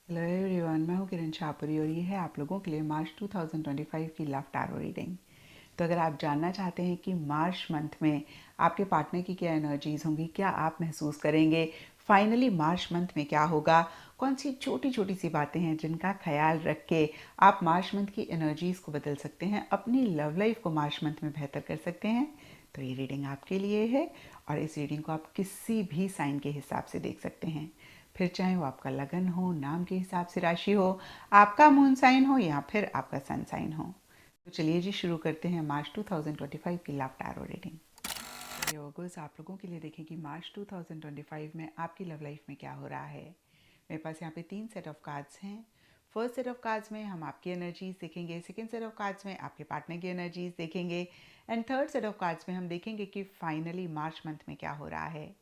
Hello everyone, मैं हूँ किरण शाहपुरी और ये है आप लोगों के लिए मार्च 2025 की लव टैरो रीडिंग। तो अगर आप जानना चाहते हैं कि मार्च मंथ में आपके पार्टनर की क्या एनर्जीज होंगी, क्या आप महसूस करेंगे, फाइनली मार्च मंथ में क्या होगा, कौन सी छोटी छोटी सी बातें हैं जिनका ख्याल रख के आप मार्च मंथ की एनर्जीज को बदल सकते हैं, अपनी लव लाइफ को मार्च मंथ में बेहतर कर सकते हैं, तो ये रीडिंग आपके लिए है। और इस रीडिंग को आप किसी भी साइन के हिसाब से देख सकते हैं, फिर चाहे वो आपका लगन हो, नाम के हिसाब से राशि हो, आपका मून साइन हो या फिर आपका सन साइन हो। तो चलिए जी, शुरू करते हैं मार्च 2025 की लव टैरो रीडिंग। ये ऑगस्ट आप लोगों के लिए देखें कि मार्च 2025 में आपकी लव लाइफ में क्या हो रहा है। मेरे पास यहाँ पे 3 सेट ऑफ कार्ड्स हैं। फर्स्ट सेट ऑफ कार्ड्स में हम आपकी एनर्जीज देखेंगे, सेकेंड सेट ऑफ कार्ड्स में आपके पार्टनर की एनर्जीज देखेंगे, and third set of cards में हम देखेंगे कि फाइनली मार्च मंथ में क्या हो रहा है।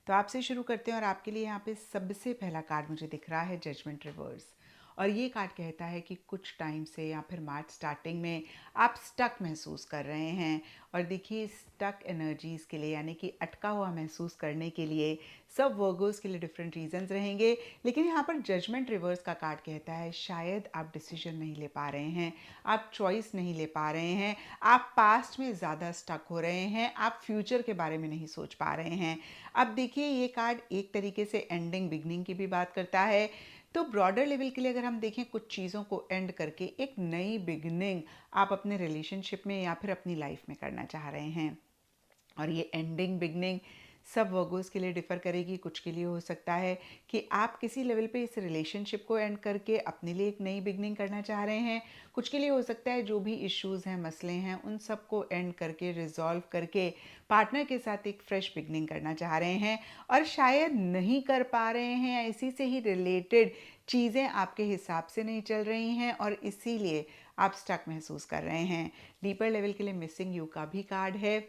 तो आपसे शुरू करते हैं और आपके लिए यहाँ पे सबसे पहला कार्ड मुझे दिख रहा है जजमेंट रिवर्स। और ये कार्ड कहता है कि कुछ टाइम से या फिर मार्च स्टार्टिंग में आप स्टक महसूस कर रहे हैं। और देखिए, स्टक एनर्जीज़ के लिए यानी कि अटका हुआ महसूस करने के लिए सब वर्गोस के लिए डिफरेंट रीजंस रहेंगे। लेकिन यहाँ पर जजमेंट रिवर्स का कार्ड कहता है शायद आप डिसीजन नहीं ले पा रहे हैं, आप चॉइस नहीं ले पा रहे हैं, आप पास्ट में ज़्यादा स्टक हो रहे हैं, आप फ्यूचर के बारे में नहीं सोच पा रहे हैं। अब देखिए, ये कार्ड एक तरीके से एंडिंग बिगनिंग की भी बात करता है। तो ब्रॉडर लेवल के लिए अगर हम देखें, कुछ चीज़ों को एंड करके एक नई बिगनिंग आप अपने रिलेशनशिप में या फिर अपनी लाइफ में करना चाह रहे हैं। और ये एंडिंग बिगनिंग सब वर्गोस के लिए डिफ़र करेगी। कुछ के लिए हो सकता है कि आप किसी लेवल पे इस रिलेशनशिप को एंड करके अपने लिए एक नई बिगनिंग करना चाह रहे हैं। कुछ के लिए हो सकता है जो भी इश्यूज़ हैं, मसले हैं, उन सब को एंड करके रिजॉल्व करके पार्टनर के साथ एक फ्रेश बिगनिंग करना चाह रहे हैं। और शायद नहीं कर पा रहे हैं या इसी से ही रिलेटेड चीज़ें आपके हिसाब से नहीं चल रही हैं और इसीलिए आप स्टक महसूस कर रहे हैं। डीपर लेवल के लिए मिसिंग यू का भी कार्ड है।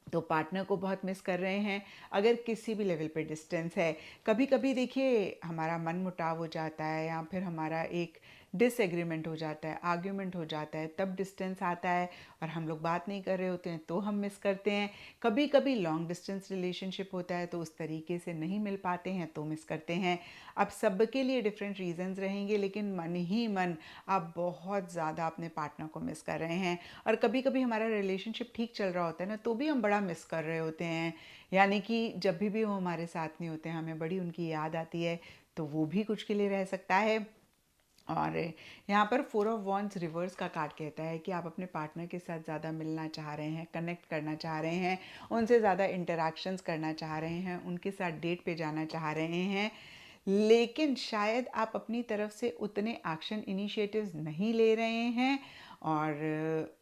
तो पार्टनर को बहुत मिस कर रहे हैं। अगर किसी भी लेवल पे डिस्टेंस है, कभी कभी देखिए हमारा मन मुटाव हो जाता है या फिर हमारा एक डिसएग्रीमेंट हो जाता है, आर्ग्यूमेंट हो जाता है, तब डिस्टेंस आता है और हम लोग बात नहीं कर रहे होते हैं तो हम मिस करते हैं। कभी कभी लॉन्ग डिस्टेंस रिलेशनशिप होता है तो उस तरीके से नहीं मिल पाते हैं तो मिस करते हैं। अब सबके लिए डिफरेंट रीजंस रहेंगे, लेकिन मन ही मन आप बहुत ज़्यादा अपने पार्टनर को मिस कर रहे हैं। और कभी कभी हमारा रिलेशनशिप ठीक चल रहा होता है ना, तो भी हम बड़ा मिस कर रहे होते हैं। यानी कि जब भी वो हमारे साथ नहीं होते हैं, हमें बड़ी उनकी याद आती है। तो वो भी कुछ के लिए रह सकता है। और यहाँ पर 4 ऑफ वॉन्ड्स रिवर्स का कार्ड कहता है कि आप अपने पार्टनर के साथ ज़्यादा मिलना चाह रहे हैं, कनेक्ट करना चाह रहे हैं, उनसे ज़्यादा इंटरेक्शंस करना चाह रहे हैं, उनके साथ डेट पे जाना चाह रहे हैं। लेकिन शायद आप अपनी तरफ से उतने एक्शन इनिशिएटिव्स नहीं ले रहे हैं। और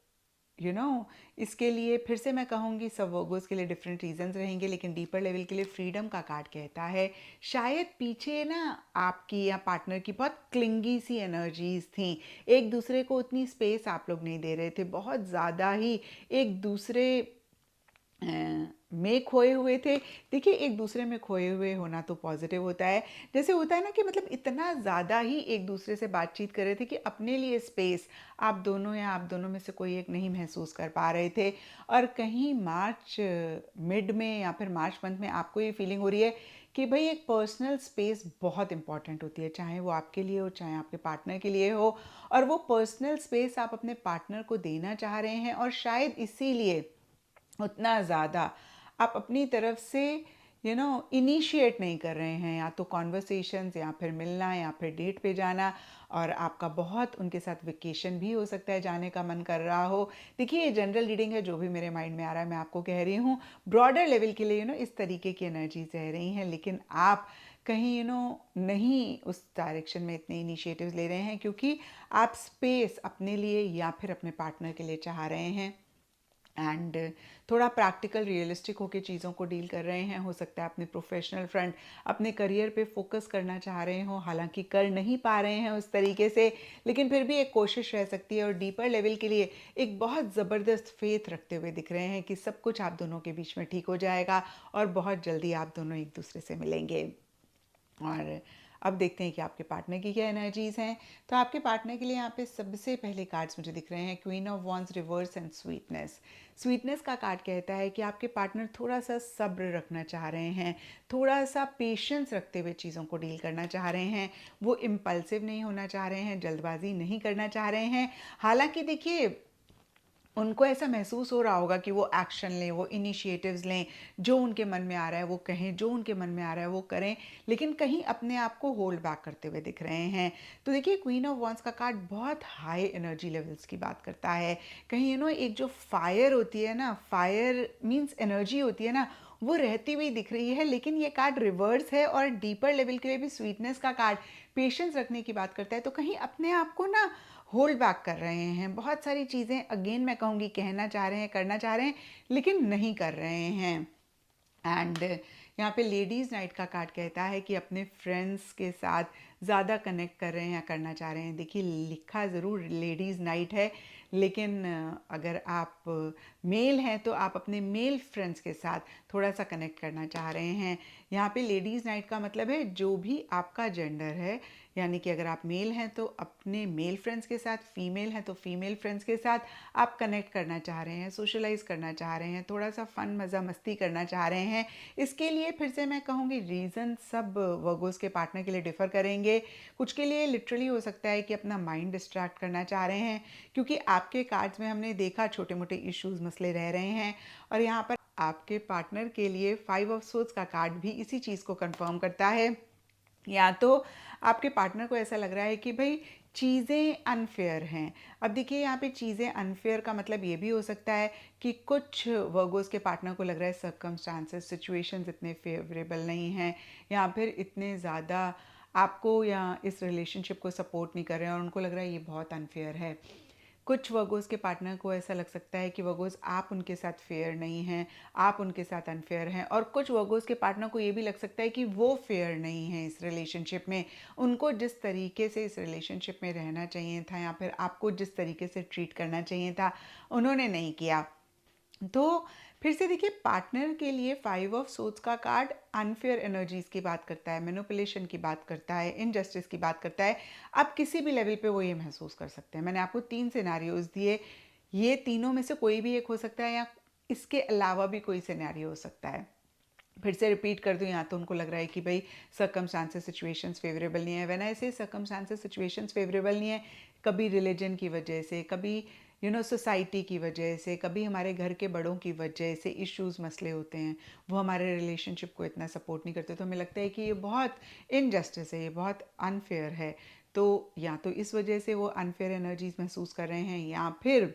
इसके लिए फिर से मैं कहूँगी सब वर्गोस के लिए डिफरेंट रीजंस रहेंगे, लेकिन डीपर लेवल के लिए फ्रीडम का कार्ड कहता है शायद पीछे ना आपकी या पार्टनर की बहुत क्लिंगी सी एनर्जीज थी। एक दूसरे को उतनी स्पेस आप लोग नहीं दे रहे थे, बहुत ज़्यादा ही एक दूसरे में खोए हुए थे। देखिए, एक दूसरे में खोए हुए होना तो पॉजिटिव होता है। जैसे होता है ना कि मतलब इतना ज़्यादा ही एक दूसरे से बातचीत कर रहे थे कि अपने लिए स्पेस आप दोनों या आप दोनों में से कोई एक नहीं महसूस कर पा रहे थे। और कहीं मार्च मिड में या फिर मार्च मंथ में आपको ये फीलिंग हो रही है कि भाई एक पर्सनल स्पेस बहुत इंपॉर्टेंट होती है, चाहे वो आपके लिए हो चाहे आपके पार्टनर के लिए हो। और वो पर्सनल स्पेस आप अपने पार्टनर को देना चाह रहे हैं और शायद इसीलिए उतना ज़्यादा आप अपनी तरफ से इनिशिएट नहीं कर रहे हैं, या तो कॉन्वर्सेशंस या फिर मिलना या फिर डेट पे जाना। और आपका बहुत उनके साथ वेकेशन भी हो सकता है, जाने का मन कर रहा हो। देखिए, ये जनरल रीडिंग है, जो भी मेरे माइंड में आ रहा है मैं आपको कह रही हूँ। ब्रॉडर लेवल के लिए इस तरीके की एनर्जीज रह रही हैं, लेकिन आप कहीं नहीं उस डायरेक्शन में इतने इनिशिएटिव्स ले रहे हैं, क्योंकि आप स्पेस अपने लिए या फिर अपने पार्टनर के लिए चाह रहे हैं। एंड थोड़ा प्रैक्टिकल रियलिस्टिक होकर चीज़ों को डील कर रहे हैं। हो सकता है अपने प्रोफेशनल फ्रंट, अपने करियर पे फोकस करना चाह रहे हो, हालांकि कर नहीं पा रहे हैं उस तरीके से, लेकिन फिर भी एक कोशिश रह सकती है। और डीपर लेवल के लिए एक बहुत ज़बरदस्त फेथ रखते हुए दिख रहे हैं कि सब कुछ आप दोनों के बीच में ठीक हो जाएगा और बहुत जल्दी आप दोनों एक दूसरे से मिलेंगे। और अब देखते हैं कि आपके पार्टनर की क्या एनर्जीज हैं। तो आपके पार्टनर के लिए यहाँ पे सबसे पहले कार्ड्स मुझे दिख रहे हैं queen of wands reverse and sweetness. Sweetness का कार्ड कहता है कि आपके पार्टनर थोड़ा सा सब्र रखना चाह रहे हैं, थोड़ा सा पेशेंस रखते हुए चीज़ों को डील करना चाह रहे हैं। वो इम्पल्सिव नहीं होना चाह रहे हैं, जल्दबाजी नहीं करना चाह रहे हैं। हालांकि देखिए, उनको ऐसा महसूस हो रहा होगा कि वो एक्शन लें, वो इनिशिएटिव्स लें, जो उनके मन में आ रहा है वो कहें, जो उनके मन में आ रहा है वो करें, लेकिन कहीं अपने आप को होल्ड बैक करते हुए दिख रहे हैं। तो देखिए, क्वीन ऑफ वॉन्ड्स का कार्ड बहुत हाई एनर्जी लेवल्स की बात करता है। कहीं एक जो फायर होती है ना, फायर मीन्स एनर्जी होती है ना, वो रहती हुई दिख रही है। लेकिन ये कार्ड रिवर्स है और डीपर लेवल के लिए भी स्वीटनेस का कार्ड पेशेंस रखने की बात करता है। तो कहीं अपने आप को ना होल्ड बैक कर रहे हैं, बहुत सारी चीज़ें अगेन मैं कहूँगी कहना चाह रहे हैं, करना चाह रहे हैं, लेकिन नहीं कर रहे हैं। एंड यहाँ पे लेडीज़ नाइट का कार्ड कहता है कि अपने फ्रेंड्स के साथ ज़्यादा कनेक्ट कर रहे हैं या करना चाह रहे हैं। देखिए, लिखा ज़रूर लेडीज़ नाइट है, लेकिन अगर आप मेल हैं तो आप अपने मेल फ्रेंड्स के साथ थोड़ा सा कनेक्ट करना चाह रहे हैं। यहाँ पे लेडीज़ नाइट का मतलब है जो भी आपका जेंडर है, यानी कि अगर आप मेल हैं तो अपने मेल फ्रेंड्स के साथ, फीमेल हैं तो फीमेल फ्रेंड्स के साथ आप कनेक्ट करना चाह रहे हैं, सोशलाइज करना चाह रहे हैं, थोड़ा सा फन मज़ा मस्ती करना चाह रहे हैं। इसके लिए फिर से मैं कहूँगी रीज़न सब वर्गोस के पार्टनर के लिए डिफ़र करेंगे। कुछ के लिए लिटरली हो सकता है कि अपना माइंड डिस्ट्रैक्ट करना चाह रहे हैं, क्योंकि आपके कार्ड्स में हमने देखा छोटे मोटे इश्यूज़ मसले रह रहे हैं। और यहाँ पर आपके पार्टनर के लिए 5 ऑफ सोर्ड्स का कार्ड भी इसी चीज़ को कंफर्म करता है। या तो आपके पार्टनर को ऐसा लग रहा है कि भाई चीज़ें अनफेयर हैं। अब देखिए, यहाँ पे चीज़ें अनफेयर का मतलब ये भी हो सकता है कि कुछ वर्गोस के पार्टनर को लग रहा है सर्कमस्टांसेस, सिचुएशंस इतने फेवरेबल नहीं हैं, या फिर इतने ज़्यादा आपको या इस रिलेशनशिप को सपोर्ट नहीं कर रहे हैं और उनको लग रहा है ये बहुत अनफेयर है। कुछ वर्गोस के पार्टनर को ऐसा लग सकता है कि वर्गोस आप उनके साथ फेयर नहीं हैं, आप उनके साथ अनफेयर हैं। और कुछ वर्गोस के पार्टनर को ये भी लग सकता है कि वो फेयर नहीं है इस रिलेशनशिप में। उनको जिस तरीके से इस रिलेशनशिप में रहना चाहिए था या फिर आपको जिस तरीके से ट्रीट करना चाहिए था, उन्होंने नहीं किया। तो फिर से देखिए, पार्टनर के लिए 5 ऑफ सोर्ड्स का कार्ड अनफेयर एनर्जीज की बात करता है, मैनिपुलेशन की बात करता है, इनजस्टिस की बात करता है। आप किसी भी लेवल पे वो ये महसूस कर सकते हैं। मैंने आपको 3 सिनेरियोज दिए, ये तीनों में से कोई भी एक हो सकता है या इसके अलावा भी कोई सिनेरियो हो सकता है। फिर से रिपीट कर दूं, यहाँ तो उनको लग रहा है कि भाई सर्कमस्टांसेस, सिचुएशंस फेवरेबल नहीं है। व्हेन आई से सर्कमस्टांसेस, सिचुएशंस फेवरेबल नहीं है, कभी रिलीजन की वजह से, कभी सोसाइटी की वजह से, कभी हमारे घर के बड़ों की वजह से इश्यूज मसले होते हैं, वो हमारे रिलेशनशिप को इतना सपोर्ट नहीं करते। तो हमें लगता है कि ये बहुत इनजस्टिस है, ये बहुत अनफेयर है। तो या तो इस वजह से वो अनफेयर एनर्जीज महसूस कर रहे हैं, या फिर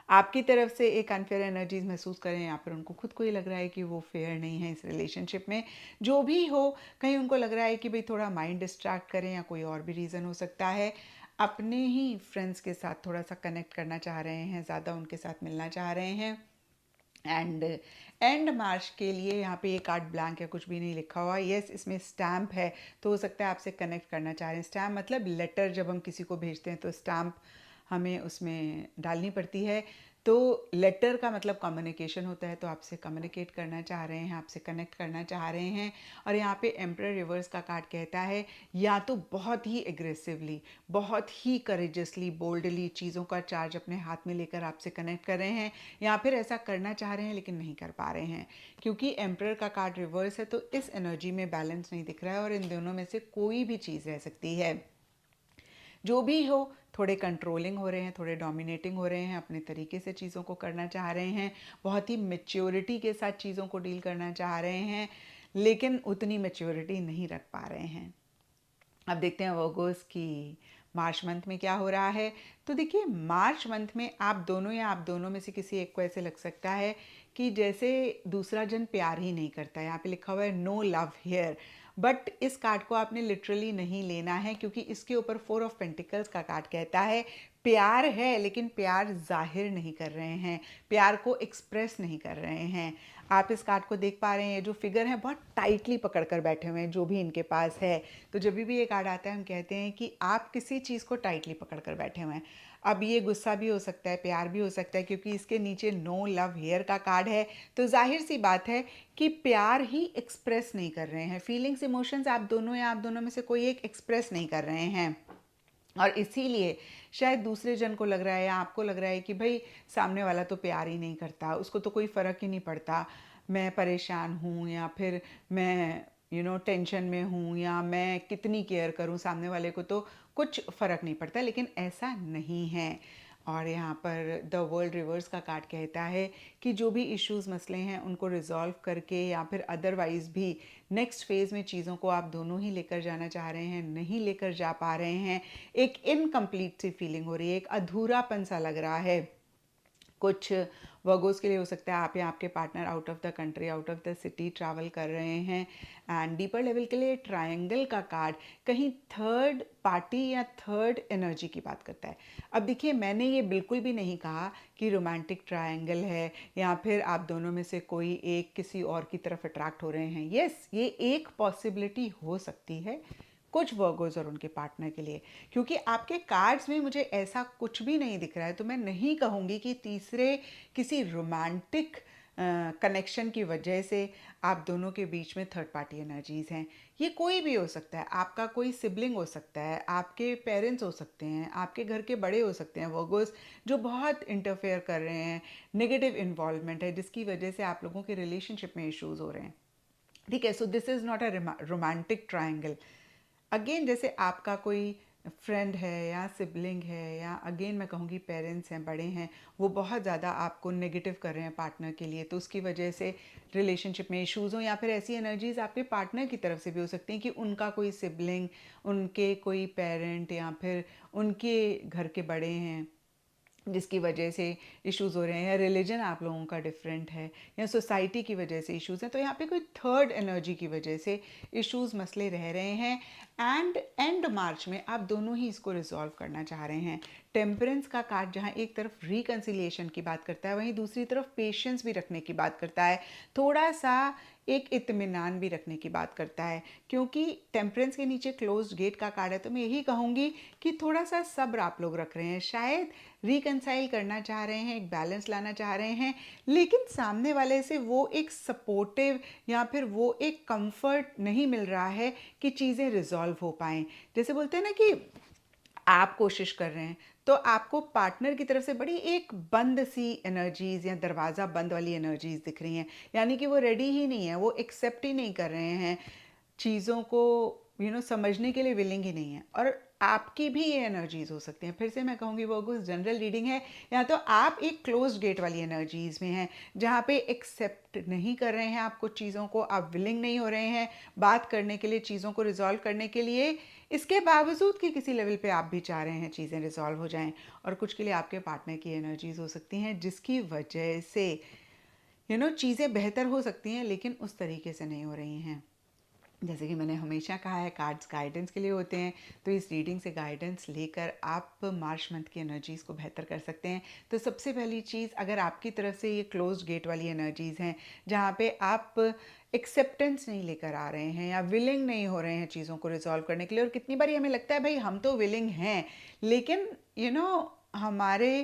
आपकी तरफ से एक अनफेयर एनर्जीज महसूस करें, या फिर उनको खुद को ही लग रहा है कि वो फेयर नहीं है इस रिलेशनशिप में। जो भी हो, कहीं उनको लग रहा है कि भाई थोड़ा माइंड डिस्ट्रैक्ट करें, या कोई और भी रीज़न हो सकता है। अपने ही फ्रेंड्स के साथ थोड़ा सा कनेक्ट करना चाह रहे हैं, ज़्यादा उनके साथ मिलना चाह रहे हैं। एंड मार्च के लिए यहाँ पे ये कार्ड ब्लैंक है, कुछ भी नहीं लिखा हुआ। यस, इसमें स्टैम्प है, तो हो सकता है आपसे कनेक्ट करना चाह रहे हैं। स्टैम्प मतलब लेटर, जब हम किसी को भेजते हैं तो स्टैम्प हमें उसमें डालनी पड़ती है। तो लेटर का मतलब कम्युनिकेशन होता है, तो आपसे कम्युनिकेट करना चाह रहे हैं, आपसे कनेक्ट करना चाह रहे हैं। और यहाँ पे एम्परर रिवर्स का कार्ड कहता है या तो बहुत ही एग्रेसिवली, बहुत ही करेजसली, बोल्डली चीज़ों का चार्ज अपने हाथ में लेकर आपसे कनेक्ट कर रहे हैं, या फिर ऐसा करना चाह रहे हैं लेकिन नहीं कर पा रहे हैं। क्योंकि एम्परर का कार्ड रिवर्स है, तो इस एनर्जी में बैलेंस नहीं दिख रहा है और इन दोनों में से कोई भी चीज़ रह सकती है। जो भी हो, थोड़े कंट्रोलिंग हो रहे हैं, थोड़े डोमिनेटिंग हो रहे हैं, अपने तरीके से चीज़ों को करना चाह रहे हैं, बहुत ही मैच्योरिटी के साथ चीज़ों को डील करना चाह रहे हैं, लेकिन उतनी मैच्योरिटी नहीं रख पा रहे हैं। अब देखते हैं वर्गोस की मार्च मंथ में क्या हो रहा है। तो देखिए, मार्च मंथ में आप दोनों या आप दोनों में से किसी एक को ऐसे लग सकता है कि जैसे दूसरा जन प्यार ही नहीं करता है। यहाँ पे लिखा हुआ है नो लव हियर, बट इस कार्ड को आपने लिटरली नहीं लेना है, क्योंकि इसके ऊपर 4 ऑफ पेंटिकल्स का कार्ड कहता है प्यार है लेकिन प्यार जाहिर नहीं कर रहे हैं, प्यार को एक्सप्रेस नहीं कर रहे हैं। आप इस कार्ड को देख पा रहे हैं, जो फिगर हैं बहुत टाइटली पकड़ कर बैठे हुए हैं, जो भी इनके पास है। तो जब भी ये कार्ड आता है हम कहते हैं कि आप किसी चीज़ को टाइटली पकड़ कर बैठे हुए हैं। अब ये गुस्सा भी हो सकता है, प्यार भी हो सकता है, क्योंकि इसके नीचे नो लव हियर का कार्ड है। तो जाहिर सी बात है कि प्यार ही एक्सप्रेस नहीं कर रहे हैं, फीलिंग्स इमोशंस आप दोनों या आप दोनों में से कोई एक एक्सप्रेस नहीं कर रहे हैं। और इसीलिए शायद दूसरे जन को लग रहा है या आपको लग रहा है कि भाई सामने वाला तो प्यार ही नहीं करता, उसको तो कोई फ़र्क ही नहीं पड़ता, मैं परेशान हूँ या फिर मैं टेंशन में हूँ या मैं कितनी केयर करूँ, सामने वाले को तो कुछ फ़र्क नहीं पड़ता। लेकिन ऐसा नहीं है। और यहाँ पर द वर्ल्ड रिवर्स का कार्ड कहता है कि जो भी इश्यूज़ मसले हैं उनको रिजॉल्व करके या फिर अदरवाइज़ भी नेक्स्ट फेज़ में चीज़ों को आप दोनों ही लेकर जाना चाह रहे हैं, नहीं लेकर जा पा रहे हैं। एक इनकम्प्लीट सी फीलिंग हो रही है, एक अधूरापन सा लग रहा है। कुछ वर्गोस के लिए हो सकता है आप या आपके partner out of the country, out of the city travel कर रहे हैं। एंड डीपर लेवल के लिए ट्रायंगल का कार्ड कहीं थर्ड पार्टी या थर्ड एनर्जी की बात करता है। अब देखिए, मैंने ये बिल्कुल भी नहीं कहा कि रोमांटिक ट्रायंगल है या फिर आप दोनों में से कोई एक किसी और की तरफ अट्रैक्ट हो रहे हैं। यस, ये एक पॉसिबिलिटी हो सकती है कुछ वर्गोज और उनके पार्टनर के लिए, क्योंकि आपके कार्ड्स में मुझे ऐसा कुछ भी नहीं दिख रहा है। तो मैं नहीं कहूँगी कि तीसरे किसी रोमांटिक कनेक्शन की वजह से आप दोनों के बीच में थर्ड पार्टी एनर्जीज़ हैं। ये कोई भी हो सकता है, आपका कोई सिबलिंग हो सकता है, आपके पेरेंट्स हो सकते हैं, आपके घर के बड़े हो सकते हैं वर्गोस, जो बहुत इंटरफेयर कर रहे हैं, नेगेटिव इन्वॉल्वमेंट है जिसकी वजह से आप लोगों के रिलेशनशिप में इश्यूज़ हो रहे हैं। ठीक है, so this is not a romantic triangle. Again, जैसे आपका कोई फ्रेंड है या सिबलिंग है या अगेन मैं कहूँगी पेरेंट्स हैं, बड़े हैं, वो बहुत ज़्यादा आपको नेगेटिव कर रहे हैं पार्टनर के लिए, तो उसकी वजह से रिलेशनशिप में इश्यूज़ हो, या फिर ऐसी एनर्जीज़ आपके पार्टनर की तरफ से भी हो सकती हैं कि उनका कोई सिबलिंग, उनके कोई पेरेंट या फिर उनके घर के बड़े हैं जिसकी वजह से इश्यूज़ हो रहे हैं, या रिलीजन आप लोगों का डिफरेंट है, या सोसाइटी की वजह से इश्यूज़ हैं। तो यहाँ पे कोई थर्ड एनर्जी की वजह से इश्यूज़ मसले रह रहे हैं। एंड एंड मार्च में आप दोनों ही इसको रिजॉल्व करना चाह रहे हैं। टेम्परेंस का कार्ड जहाँ एक तरफ रिकन्सिलिएशन की बात करता है, वहीं दूसरी तरफ पेशेंस भी रखने की बात करता है, थोड़ा सा एक इत्मीनान भी रखने की बात करता है। क्योंकि टेम्परेंस के नीचे क्लोज्ड गेट का कार्ड है, तो मैं यही कहूँगी कि थोड़ा सा सब्र आप लोग रख रहे हैं, शायद रिकनसाइल करना चाह रहे हैं, एक बैलेंस लाना चाह रहे हैं, लेकिन सामने वाले से वो एक सपोर्टिव या फिर वो एक कंफर्ट नहीं मिल रहा है कि चीज़ें रिजॉल्व हो पाएँ। जैसे बोलते हैं ना कि आप कोशिश कर रहे हैं, तो आपको पार्टनर की तरफ से बड़ी एक बंद सी एनर्जीज़ या दरवाज़ा बंद वाली एनर्जीज़ दिख रही हैं, यानी कि वो रेडी ही नहीं है, वो एक्सेप्ट ही नहीं कर रहे हैं चीज़ों को, समझने के लिए विलिंग ही नहीं है। और आपकी भी ये एनर्जीज़ हो सकती हैं। फिर से मैं कहूँगी वो कुछ जनरल रीडिंग है, या तो आप एक क्लोज गेट वाली एनर्जीज़ में हैं जहाँ पे एक्सेप्ट नहीं कर रहे हैं आप कुछ चीज़ों को, आप विलिंग नहीं हो रहे हैं बात करने के लिए, चीज़ों को रिजॉल्व करने के लिए, इसके बावजूद कि किसी लेवल पे आप भी चाह रहे हैं चीज़ें रिजॉल्व हो जाएं। और कुछ के लिए आपके पार्टनर की एनर्जीज़ हो सकती हैं जिसकी वजह से चीज़ें बेहतर हो सकती हैं, लेकिन उस तरीके से नहीं हो रही हैं। जैसे कि मैंने हमेशा कहा है, कार्ड्स गाइडेंस के लिए होते हैं, तो इस रीडिंग से गाइडेंस लेकर आप मार्च मंथ की एनर्जीज़ को बेहतर कर सकते हैं। तो सबसे पहली चीज़, अगर आपकी तरफ से ये क्लोज्ड गेट वाली एनर्जीज़ हैं जहाँ पे आप एक्सेप्टेंस नहीं लेकर आ रहे हैं या विलिंग नहीं हो रहे हैं चीज़ों को रिजॉल्व करने के लिए, और कितनी बार हमें लगता है भाई हम तो विलिंग हैं, लेकिन हमारे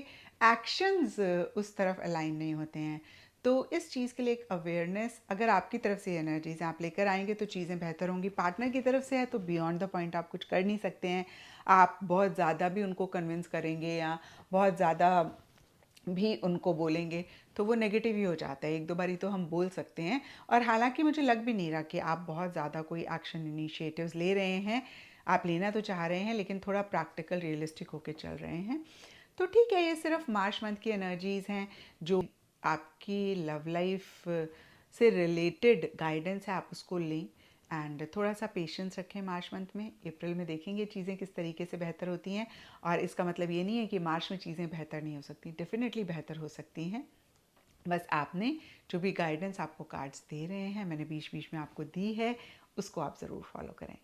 एक्शंस उस तरफ अलाइन नहीं होते हैं। तो इस चीज़ के लिए एक अवेयरनेस अगर आपकी तरफ से एनर्जीज आप लेकर आएंगे तो चीज़ें बेहतर होंगी। पार्टनर की तरफ से है तो बियॉन्ड द पॉइंट आप कुछ कर नहीं सकते हैं। आप बहुत ज़्यादा भी उनको कन्विंस करेंगे या बहुत ज़्यादा भी उनको बोलेंगे तो वो नेगेटिव ही हो जाता है। एक दो बारी तो हम बोल सकते हैं, और हालांकि मुझे लग भी नहीं रहा कि आप बहुत ज़्यादा कोई एक्शन इनिशिएटिव्स ले रहे हैं। आप लेना तो चाह रहे हैं लेकिन थोड़ा प्रैक्टिकल रियलिस्टिक होकर चल रहे हैं। तो ठीक है, ये सिर्फ मार्च मंथ की एनर्जीज़ हैं। जो आपकी लव लाइफ से रिलेटेड गाइडेंस है आप उसको लें, एंड थोड़ा सा पेशेंस रखें मार्च मंथ में। अप्रैल में देखेंगे चीज़ें किस तरीके से बेहतर होती हैं, और इसका मतलब ये नहीं है कि मार्च में चीज़ें बेहतर नहीं हो सकती, डेफिनेटली बेहतर हो सकती हैं। बस आपने जो भी गाइडेंस आपको कार्ड्स दे रहे हैं, मैंने बीच बीच में आपको दी है, उसको आप ज़रूर फॉलो करें।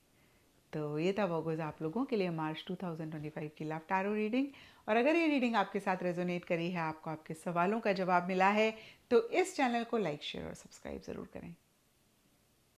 तो ये था वोगोज़ आप लोगों के लिए मार्च 2025 की लव टैरो रीडिंग। और अगर ये रीडिंग आपके साथ रेजोनेट करी है, आपको आपके सवालों का जवाब मिला है, तो इस चैनल को लाइक शेयर और सब्सक्राइब ज़रूर करें।